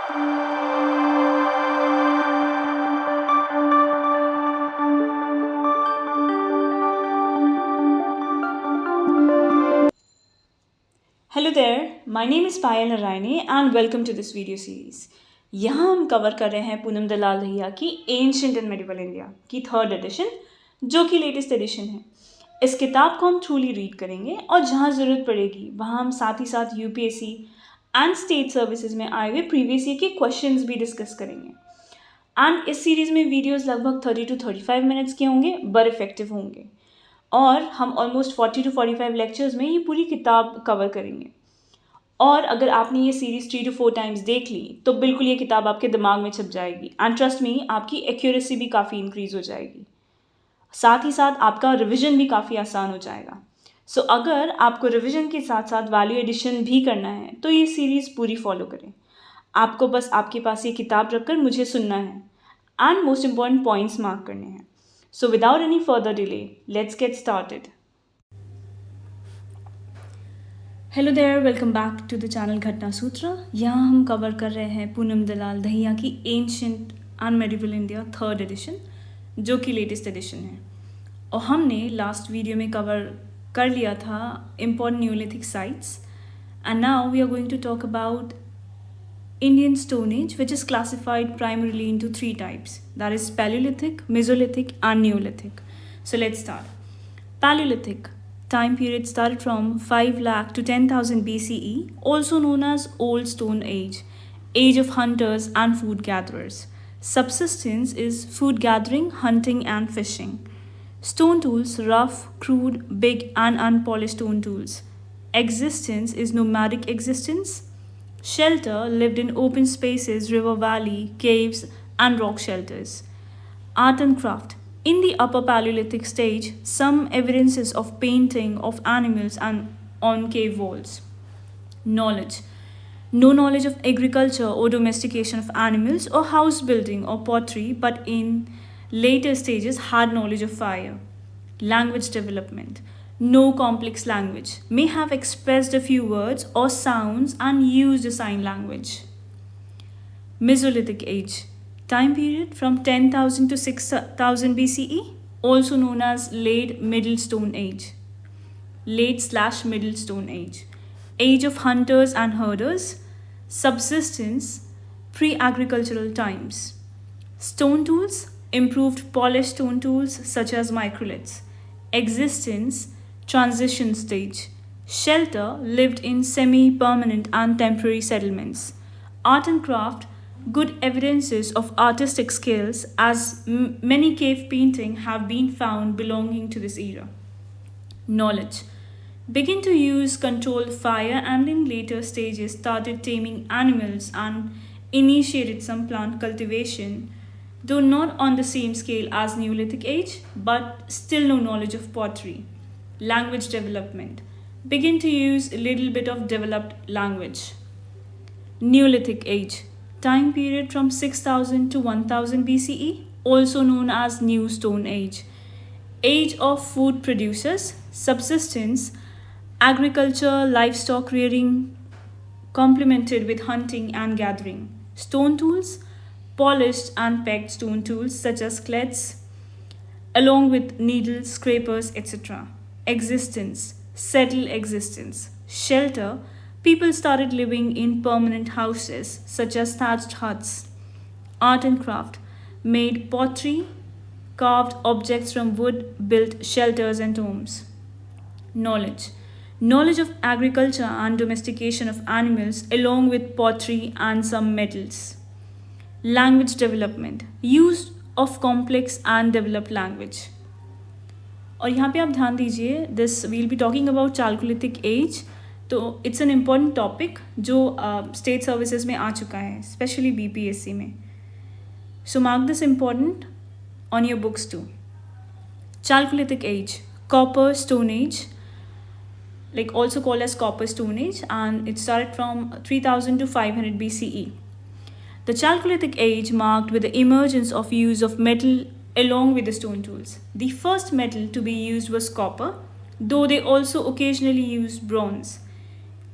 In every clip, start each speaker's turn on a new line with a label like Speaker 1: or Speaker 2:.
Speaker 1: Hello there, my name is Payal Naraine and welcome to this video series. यहाँ हम cover कर रहे हैं पूनम दलाल दहिया की एंशिएंट एंड मेडिवल इंडिया की 3rd एडिशन, जो कि लेटेस्ट एडिशन है. इस किताब को हम थ्रूली रीड करेंगे और जहाँ ज़रूरत पड़ेगी वहाँ हम साथ ही साथ UPSC एंड स्टेट सर्विसेज में आए हुए प्रीवियस ईयर के क्वेश्चंस भी डिस्कस करेंगे. एंड इस सीरीज़ में वीडियोस लगभग 30 to 35 मिनट्स के होंगे, बड़े इफेक्टिव होंगे और हम ऑलमोस्ट 40 to 45 लेक्चर्स में ये पूरी किताब कवर करेंगे. और अगर आपने ये सीरीज़ 3 to 4 टाइम्स देख ली तो बिल्कुल ये किताब आपके दिमाग में छप जाएगी एंड ट्रस्ट मी, आपकी एक्यूरेसी भी काफ़ी इंक्रीज़ हो जाएगी. साथ ही साथ आपका रिवीजन भी काफ़ी आसान हो जाएगा. सो अगर आपको रिवीजन के साथ साथ वैल्यू एडिशन भी करना है तो ये सीरीज़ पूरी फॉलो करें. आपको बस आपके पास ये किताब रखकर मुझे सुनना है and most important points mark करने हैं. So without any further delay, let's get started. Hello there, welcome back to the channel Ghatna Sutra. यहाँ हम कवर कर रहे हैं पूनम दलाल दहिया की ancient and medieval India 3rd edition, जो कि लेटेस्ट एडिशन है. और हमने लास्ट वीडियो में कवर कर लिया था important neolithic sites and now we are going to talk about Indian Stone Age, which is classified primarily into 3 types, that is Paleolithic, Mesolithic and Neolithic. So let's start. Paleolithic time period started from 5 lakh to 10,000 BCE, also known as Old Stone Age, age of hunters and food gatherers. Subsistence is food gathering, hunting and fishing. Stone tools, rough, crude, big and unpolished stone tools. Existence is nomadic existence. Shelter lived in open spaces, river valley, caves and rock shelters. Art and craft. In the upper Paleolithic stage, some evidences of painting of animals and on cave walls. Knowledge. No knowledge of agriculture or domestication of animals or house building or pottery, but in later stages had knowledge of fire. Language development. No complex language, may have expressed a few words or sounds and used a sign language. Mesolithic age, time period from 10,000 to 6,000 BCE, also known as late Middle Stone Age. Late/Middle Stone Age, age of hunters and herders. Subsistence, pre-agricultural times. Stone tools, improved polished stone tools such as microliths. Existence, transition stage. Shelter, lived in semi-permanent and temporary settlements. Art and craft, good evidences of artistic skills, as many cave painting have been found belonging to this era. Knowledge, begin to use controlled fire and in later stages started taming animals and initiated some plant cultivation, though not on the same scale as Neolithic age, but still no knowledge of pottery. Language development, begin to use a little bit of developed language. Neolithic age, time period from 6,000 to 1,000 BCE, also known as New Stone Age. Age of food producers, subsistence, agriculture, livestock rearing, complemented with hunting and gathering. Stone tools, polished and pegged stone tools such as cleats, along with needles, scrapers, etc. Existence, settled existence. Shelter, people started living in permanent houses such as thatched huts. Art and craft, made pottery, carved objects from wood, built shelters and homes. Knowledge, knowledge of agriculture and domestication of animals along with pottery and some metals. Language development, use of complex and developed language. और यहाँ पे आप ध्यान दीजिए, this will be talking about chalcolithic age. तो it's an important topic जो state services में आ चुका है, स्पेशली BPSC में. So mark this important on your books too. Chalcolithic age, Copper Stone Age, like also called as Copper Stone Age, and it started from 3000 to 500 BCE. The Chalcolithic age marked with the emergence of use of metal along with the stone tools. The first metal to be used was copper, though they also occasionally used bronze.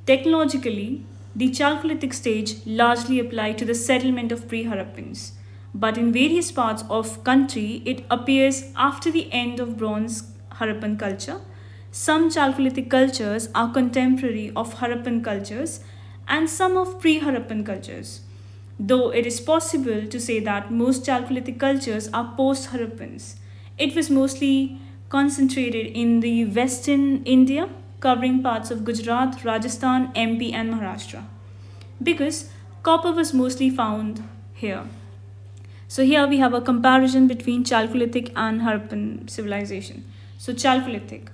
Speaker 1: Technologically, The Chalcolithic stage largely applied to the settlement of pre-Harappans, but in various parts of country it appears after the end of Bronze Harappan culture. Some Chalcolithic cultures are contemporary of Harappan cultures and some of pre-Harappan cultures, though it is possible to say that most Chalcolithic cultures are post-Harappans. It was mostly concentrated in the western India, covering parts of Gujarat, Rajasthan, MP, and Maharashtra, because copper was mostly found here. So here we have a comparison between Chalcolithic and Harappan civilization. So Chalcolithic,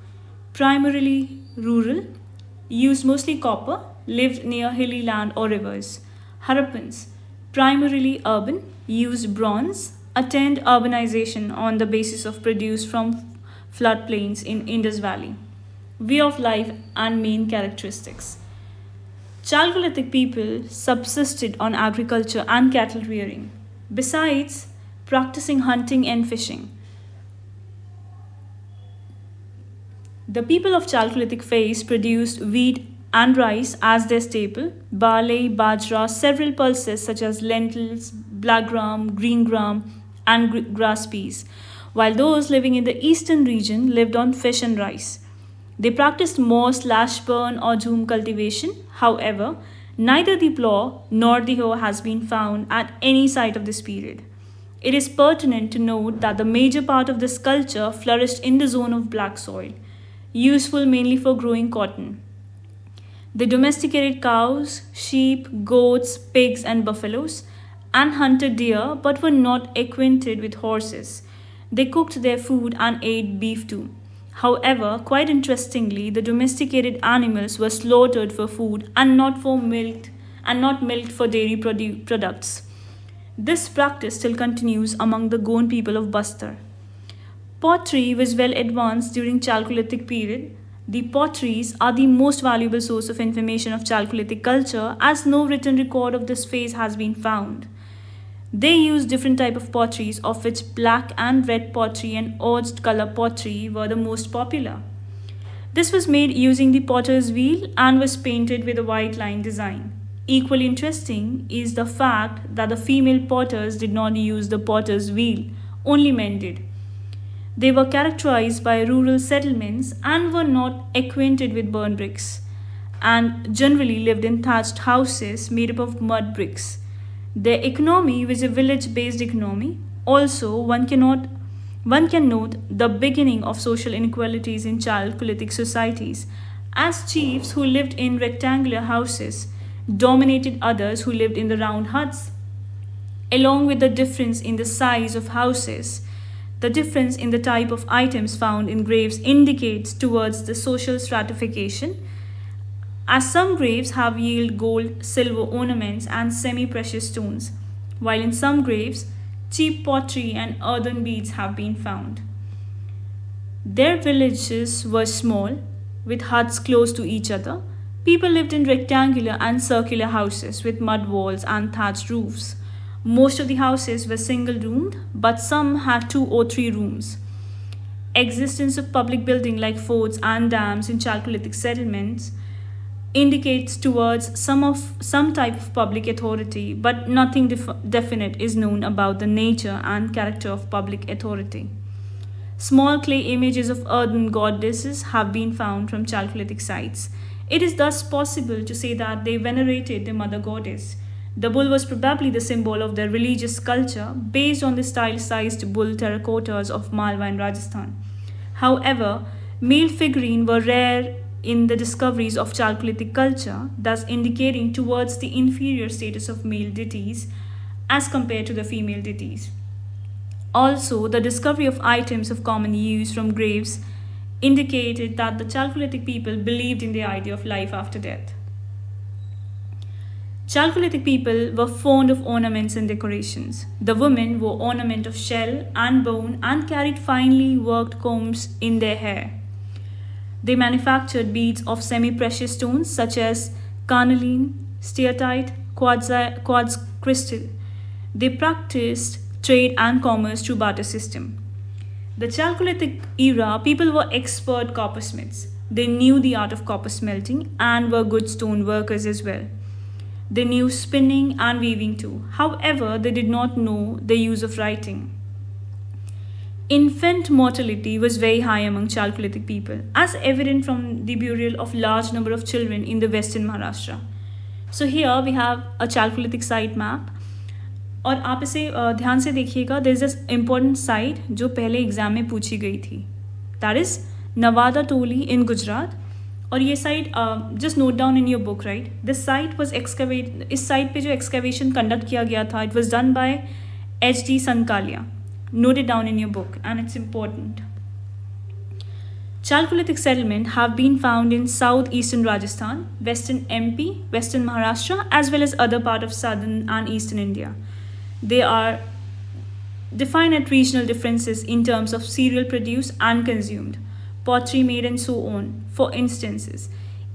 Speaker 1: primarily rural, used mostly copper, lived near hilly land or rivers. Harappans, primarily urban, used bronze, attained urbanization on the basis of produce from floodplains in Indus Valley. Way of life and main characteristics. Chalcolithic people subsisted on agriculture and cattle rearing, besides practicing hunting and fishing. The people of Chalcolithic phase produced wheat and rice as their staple, barley, bajra, several pulses such as lentils, black gram, green gram, and grass peas, while those living in the eastern region lived on fish and rice. They practiced mow/burn or jhum cultivation. However, neither the plough nor the hoe has been found at any site of this period. It is pertinent to note that the major part of this culture flourished in the zone of black soil, useful mainly for growing cotton. They domesticated cows, sheep, goats, pigs, and buffaloes, and hunted deer but were not acquainted with horses. They cooked their food and ate beef too. However, quite interestingly, the domesticated animals were slaughtered for food and not milked for dairy products. This practice still continues among the Goan people of Bastar. Pottery was well advanced during Chalcolithic period. The potteries are the most valuable source of information of Chalcolithic culture, as no written record of this phase has been found. They used different type of potteries, of which black and red pottery and orange color pottery were the most popular. This was made using the potter's wheel and was painted with a white line design. Equally interesting is the fact that the female potters did not use the potter's wheel, only men did. They were characterized by rural settlements and were not acquainted with burn bricks, and generally lived in thatched houses made up of mud bricks. Their economy was a village-based economy. Also, one can note the beginning of social inequalities in Chalcolithic societies, as chiefs who lived in rectangular houses dominated others who lived in the round huts. Along with the difference in the size of houses, the difference in the type of items found in graves indicates towards the social stratification, as some graves have yield gold, silver ornaments and semi-precious stones, while in some graves cheap pottery and earthen beads have been found. Their villages were small, with huts close to each other. People lived in rectangular and circular houses with mud walls and thatched roofs. Most of the houses were single-roomed, but some had 2 or 3 rooms. Existence of public buildings like forts and dams in Chalcolithic settlements indicates towards some type of public authority, but nothing definite is known about the nature and character of public authority. Small clay images of earthen goddesses have been found from Chalcolithic sites. It is thus possible to say that they venerated the mother goddess. The bull was probably the symbol of their religious culture based on the stylized bull terracottas of Malwa and Rajasthan. However, male figurines were rare in the discoveries of Chalcolithic culture, thus indicating towards the inferior status of male deities as compared to the female deities. Also, the discovery of items of common use from graves indicated that the Chalcolithic people believed in the idea of life after death. Chalcolithic people were fond of ornaments and decorations. The women wore ornament of shell and bone and carried finely worked combs in their hair. They manufactured beads of semi-precious stones such as carnelian, steatite, quartz crystal. They practiced trade and commerce through barter system. The Chalcolithic era, people were expert coppersmiths. They knew the art of copper smelting and were good stone workers as well. They knew spinning and weaving too. However, they did not know the use of writing. Infant mortality was very high among Chalcolithic people, as evident from the burial of large number of children in the western Maharashtra. So here we have a Chalcolithic site map. और आप इसे ध्यान से देखिएगा, there is this important site जो पहले exam में पूछी गई थी. That is Navada Toli in Gujarat. और ये site just note down in your book, right. This site was excavate. इस साइट पे जो एक्सकवेशन कंडक्ट किया गया था, it was done by H.D. Sankalia. Note it down in your book, and it's important. Chalcolithic settlement have been found in southeastern Rajasthan, western MP, western Maharashtra, as well as other part of southern and eastern India. They are defined at regional differences in terms of cereal produced and consumed, pottery made, and so on. For instances,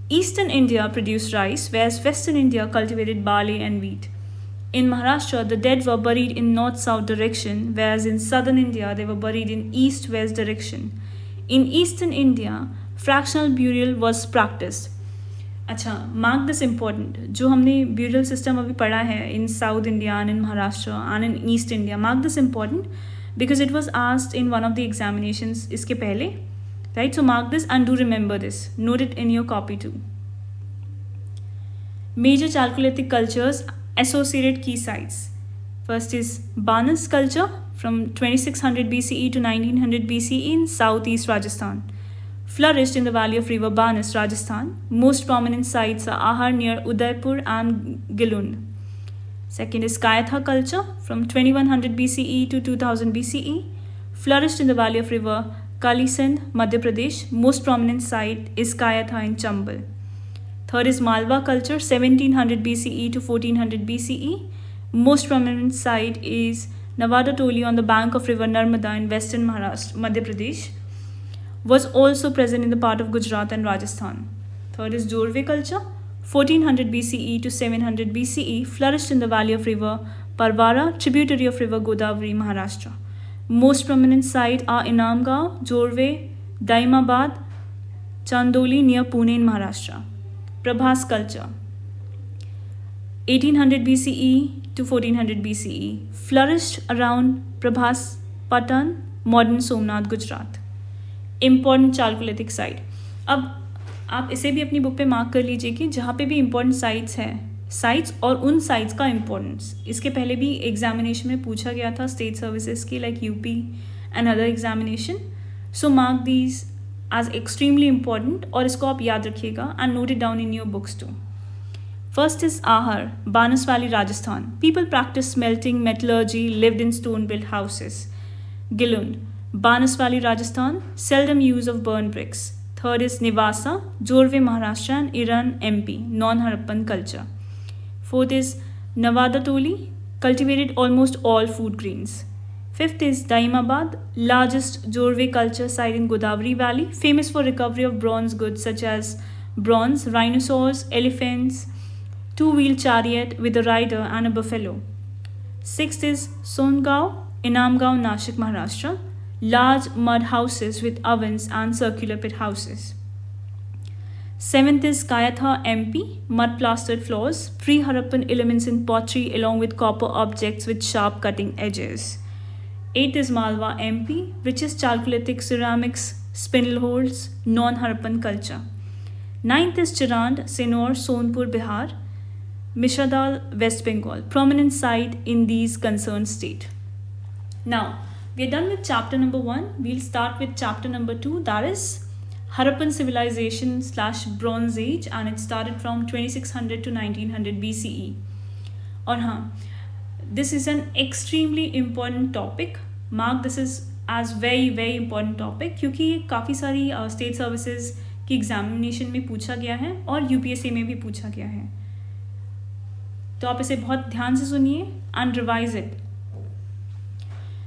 Speaker 1: eastern India produced rice, whereas western India cultivated barley and wheat. In Maharashtra, the dead were buried in north-south direction, whereas in southern India, they were buried in east-west direction. In eastern India, fractional burial was practiced. अच्छा, mark this important. जो हमने burial system अभी पढ़ा है in South India and in Maharashtra and in East India, mark this important because it was asked in one of the examinations इसके पहले, right? So mark this and do remember this. Note it in your copy too. Major Chalcolithic cultures, associated key sites. First is Banas culture from 2600 BCE to 1900 BCE in southeast Rajasthan. Flourished in the valley of river Banas, Rajasthan. Most prominent sites are Ahar near Udaipur and Gilund. Second is Kayatha culture from 2100 BCE to 2000 BCE. Flourished in the valley of river Kalisand, Madhya Pradesh. Most prominent site is Kayatha in Chambal. Third is Malwa culture 1700 BCE to 1400 BCE. Most prominent site is Navada Toli on the bank of river Narmada in western Maharashtra, Madhya Pradesh. Was also present in the part of Gujarat and Rajasthan. Third is Jorve culture, 1400 BCE to 700 BCE, flourished in the valley of river Parvara, tributary of river Godavari, Maharashtra. Most prominent sites are Inamgaon, Jorve, Daimabad, Chandoli near Pune in Maharashtra. Prabhas culture, 1800 BCE to 1400 BCE, flourished around Prabhas Patan, modern Somnath, Gujarat. Important Chalcolithic site. अब आप इसे भी अपनी book पे mark कर लीजिए कि जहाँ पे भी इम्पॉर्टेंट साइट्स हैं, साइट्स और उन साइट्स का इम्पोर्टेंस. इसके पहले भी एग्जामिनेशन में पूछा गया था स्टेट सर्विसेज की, like UP and other examination. So mark these as extremely important और इसको आप याद रखिएगा and note it down in your books too. First is Ahar, Banas Valley, Rajasthan. People practiced smelting, metallurgy, lived in stone-built houses. Gilund, Banas Valley, Rajasthan, seldom use of burnt bricks. Third is Nivasa, Jorve, Maharashtra, and Iran, MP, non-Harappan culture. Fourth is Navada Toli, cultivated almost all food grains. Fifth is Daimabad, largest Jorve culture site in Godavari Valley, famous for recovery of bronze goods such as bronze, rhinoceros, elephants, two-wheel chariot with a rider and a buffalo. Sixth is Songaon, Inamgaon, Nashik, Maharashtra, large mud houses with ovens and circular pit houses. Seventh is Kayatha, MP, mud plastered floors, pre-Harappan elements in pottery along with copper objects with sharp cutting edges. Eighth is Malwa, MP, richest Chalcolithic ceramics, spindle holes, non-Harappan culture. Ninth is Chirand, Sinor, Sonpur, Bihar, Mishradal, West Bengal, prominent site in these concerned state. Now, we are done with chapter number 1. We'll start with chapter number 2, that is Harappan civilization / Bronze Age, and it started from 2600 to 1900 BCE. और हाँ, this is an extremely important topic. Mark this as very very important topic क्योंकि ये काफ़ी सारी state services की examination में पूछा गया है और UPSC में भी पूछा गया है. तो आप इसे बहुत ध्यान से सुनिए and revise it.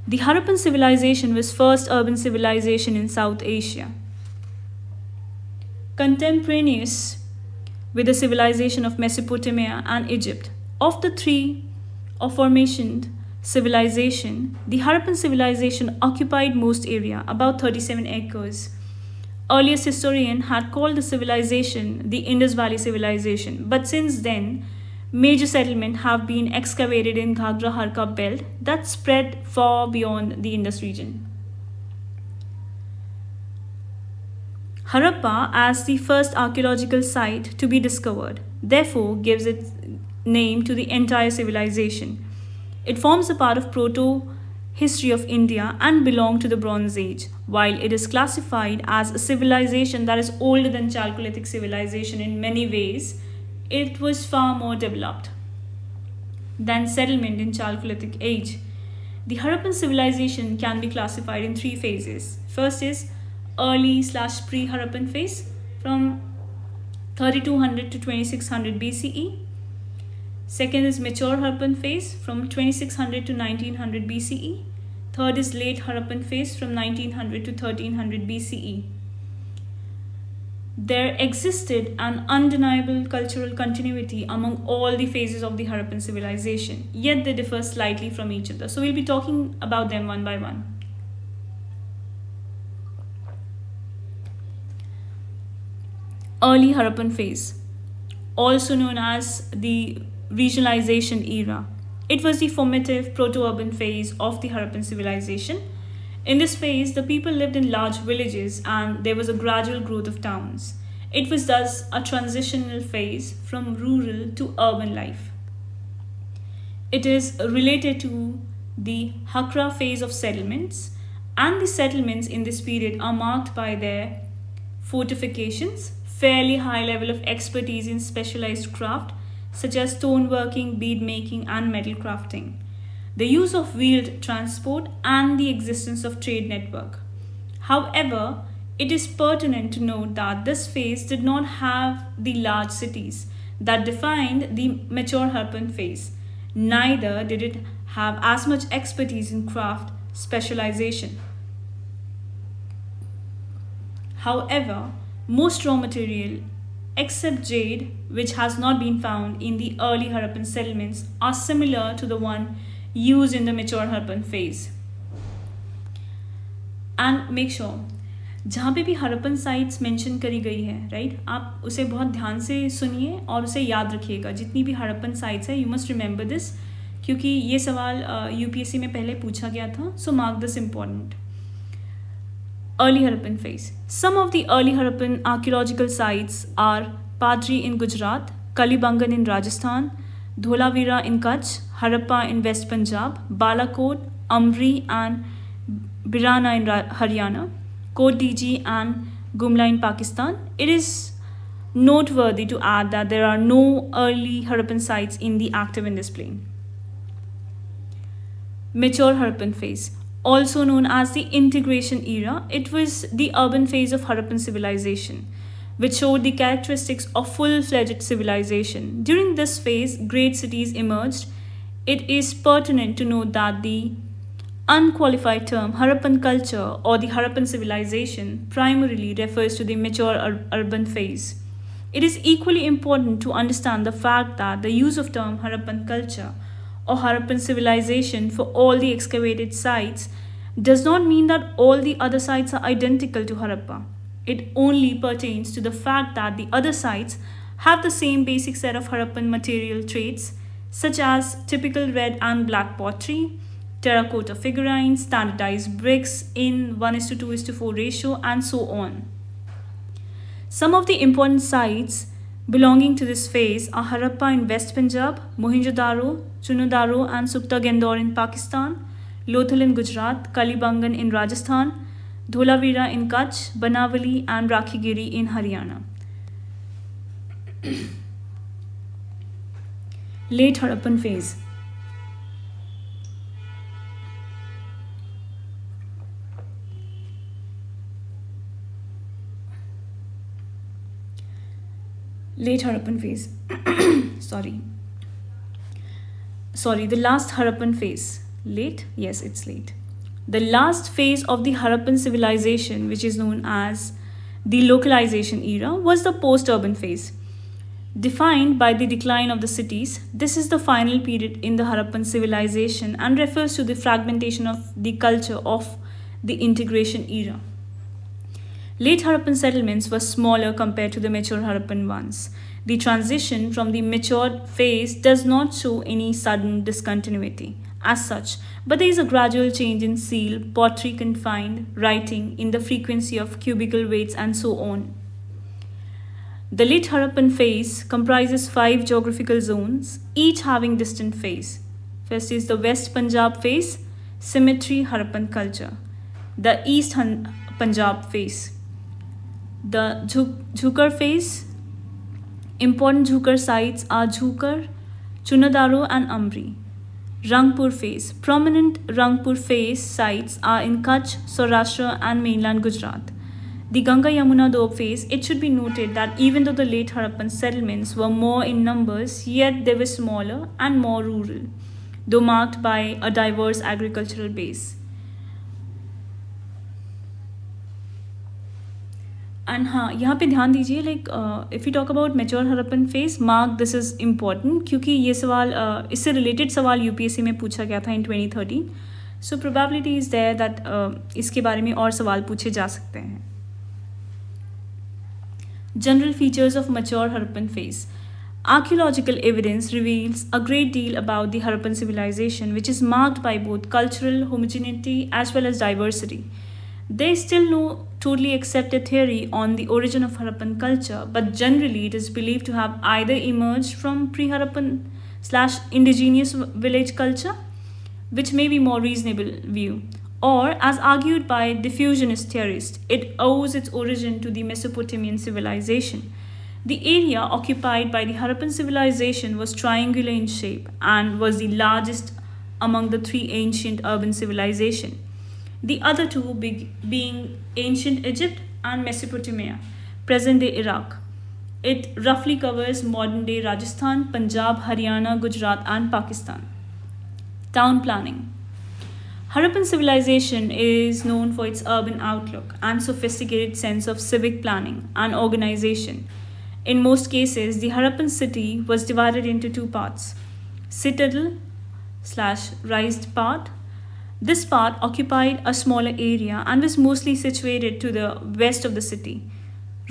Speaker 1: The Harappan civilization was first urban civilization in South Asia. Contemporaneous with the civilization of Mesopotamia and Egypt. Of the three aforementioned civilization, the Harappan civilization occupied most area, about 37 acres. Earliest historian had called the civilization the Indus Valley civilization, but since then, major settlements have been excavated in Ghatna belt that spread far beyond the Indus region. Harappa, as the first archaeological site to be discovered, therefore gives its name to the entire civilization. It forms a part of proto-history of India and belongs to the Bronze Age. While it is classified as a civilization that is older than Chalcolithic civilization in many ways, it was far more developed than settlement in Chalcolithic age. The Harappan civilization can be classified in three phases. First is early/pre-Harappan phase from 3200 to 2600 BCE. Second is mature Harappan phase from 2600 to 1900 BCE. Third is late Harappan phase from 1900 to 1300 BCE. There existed an undeniable cultural continuity among all the phases of the Harappan civilization, yet they differ slightly from each other. So we'll be talking about them one by one. Early Harappan phase, also known as the regionalization era. It was the formative proto-urban phase of the Harappan civilization. In this phase, the people lived in large villages and there was a gradual growth of towns. It was thus a transitional phase from rural to urban life. It is related to the Hakra phase of settlements, and the settlements in this period are marked by their fortifications, fairly high level of expertise in specialized craft such as stoneworking, bead making, and metal crafting, the use of wheeled transport, and the existence of trade network. However, it is pertinent to note that this phase did not have the large cities that defined the mature Harappan phase. Neither did it have as much expertise in craft specialization. However, most raw material, except jade, which has not been found in the early Harappan settlements, are similar to the one used in the mature Harappan phase. And make sure, जहाँ पे भी Harappan sites mention करी गई है, right, आप उसे बहुत ध्यान से सुनिए और उसे याद रखिएगा. जितनी भी हरप्पन साइट्स है, यू मस्ट रिमेंबर दिस, क्योंकि ये सवाल यूपीएससी में पहले पूछा गया था. So mark this important. Early Harappan phase. Some of the early Harappan archaeological sites are Padri in Gujarat, Kalibangan in Rajasthan, Dholavira in Kutch, Harappa in West Punjab, Balakot, Amri and Birana in Haryana, Kot Diji and Gumla in Pakistan. It is noteworthy to add that there are no early Harappan sites in the active in this plain. Mature Harappan phase, also known as the integration era, it was the urban phase of Harappan civilization, which showed the characteristics of full-fledged civilization. During this phase, great cities emerged. It is pertinent to note that the unqualified term Harappan culture or the Harappan civilization primarily refers to the mature urban phase. It is equally important to understand the fact that the use of term Harappan culture or Harappan civilization for all the excavated sites does not mean that all the other sites are identical to Harappa. It only pertains to the fact that the other sites have the same basic set of Harappan material traits, such as typical red and black pottery, terracotta figurines, standardized bricks in 1:2:4 ratio, and so on. Some of the important sites belonging to this phase are Harappa in West Punjab, Mohenjo-daro, Chunodaro and Sukta Gendor in Pakistan, Lothal in Gujarat, Kalibangan in Rajasthan, Dholavira in Kutch, Banavali and Rakhigiri in Haryana. Late Harappan phase. Late Harappan phase. The last Harappan phase. Late? Yes, it's late. The last phase of the Harappan civilization, which is known as the localization era, was the post-urban phase. Defined by the decline of the cities, this is the final period in the Harappan civilization and refers to the fragmentation of the culture of the integration era. Late Harappan settlements were smaller compared to the mature Harappan ones. The transition from the matured phase does not show any sudden discontinuity as such, but there is a gradual change in seal, pottery confined, writing, in the frequency of cubical weights, and so on. The late Harappan phase comprises 5 geographical zones, each having distinct phase. First is the West Punjab phase, symmetry Harappan culture. The East Punjab phase. The Jhukar phase. Important Jhukar sites are Jhukar, Chunadaro, and Amri. Rangpur phase. Prominent Rangpur phase sites are in Kutch, Saurashtra, and mainland Gujarat. The Ganga Yamuna Doab phase. It should be noted that even though the late Harappan settlements were more in numbers, yet they were smaller and more rural, though marked by a diverse agricultural base. And हाँ, यहाँ पे ध्यान दीजिए, like if you talk about mature Harappan face, mark this is important, क्योंकि ये सवाल इससे related सवाल यूपीएससी में पूछा गया था in 2013. So probability is there that इसके बारे में और सवाल पूछे जा सकते हैं. General features of mature Harappan phase. Archaeological evidence reveals a great deal about the Harappan civilization, which is marked by both cultural homogeneity as well as diversity. There is still no totally accepted theory on the origin of Harappan culture, but generally it is believed to have either emerged from pre-Harappan/indigenous village culture, which may be more reasonable view, or as argued by diffusionist theorists, it owes its origin to the Mesopotamian civilization. The area occupied by the Harappan civilization was triangular in shape and was the largest among the 3 ancient urban civilizations. The other 2 being ancient Egypt and Mesopotamia, present-day Iraq. It roughly covers modern-day Rajasthan, Punjab, Haryana, Gujarat, and Pakistan. Town planning. Harappan civilization is known for its urban outlook and sophisticated sense of civic planning and organization. In most cases, the Harappan city was divided into 2 parts: citadel/raised part. This part occupied a smaller area and was mostly situated to the west of the city.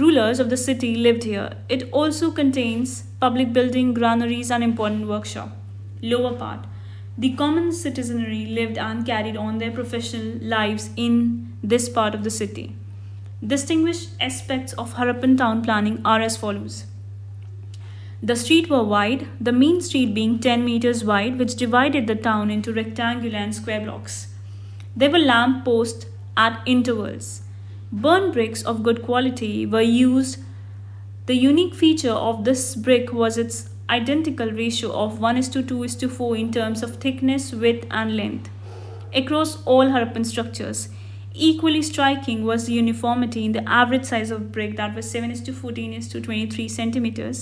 Speaker 1: Rulers of the city lived here. It also contains public building, granaries, and important workshop. Lower part. The common citizenry lived and carried on their professional lives in this part of the city. Distinguished aspects of Harappan town planning are as follows. The streets were wide, the main street being 10 meters wide, which divided the town into rectangular and square blocks. There were lamp posts at intervals. Burnt bricks of good quality were used. The unique feature of this brick was its identical ratio of 1:2:4 in terms of thickness, width, and length across all Harappan structures. Equally striking was the uniformity in the average size of brick, that was 7:14:23 centimeters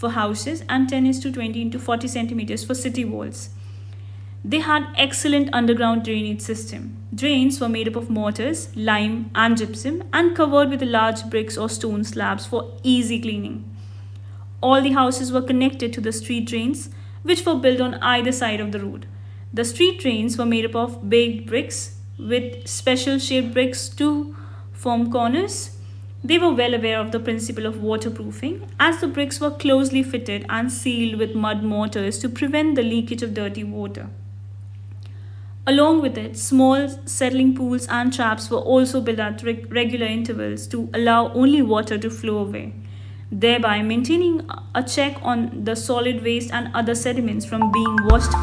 Speaker 1: for houses and 10:20:40 centimeters for city walls. They had excellent underground drainage system. Drains were made up of mortars, lime, and gypsum, and covered with large bricks or stone slabs for easy cleaning. All the houses were connected to the street drains, which were built on either side of the road. The street drains were made up of baked bricks with special shaped bricks to form corners. They were well aware of the principle of waterproofing, as the bricks were closely fitted and sealed with mud mortars to prevent the leakage of dirty water. Along with it, small settling pools and traps were also built at regular intervals to allow only water to flow away, thereby maintaining a check on the solid waste and other sediments from being washed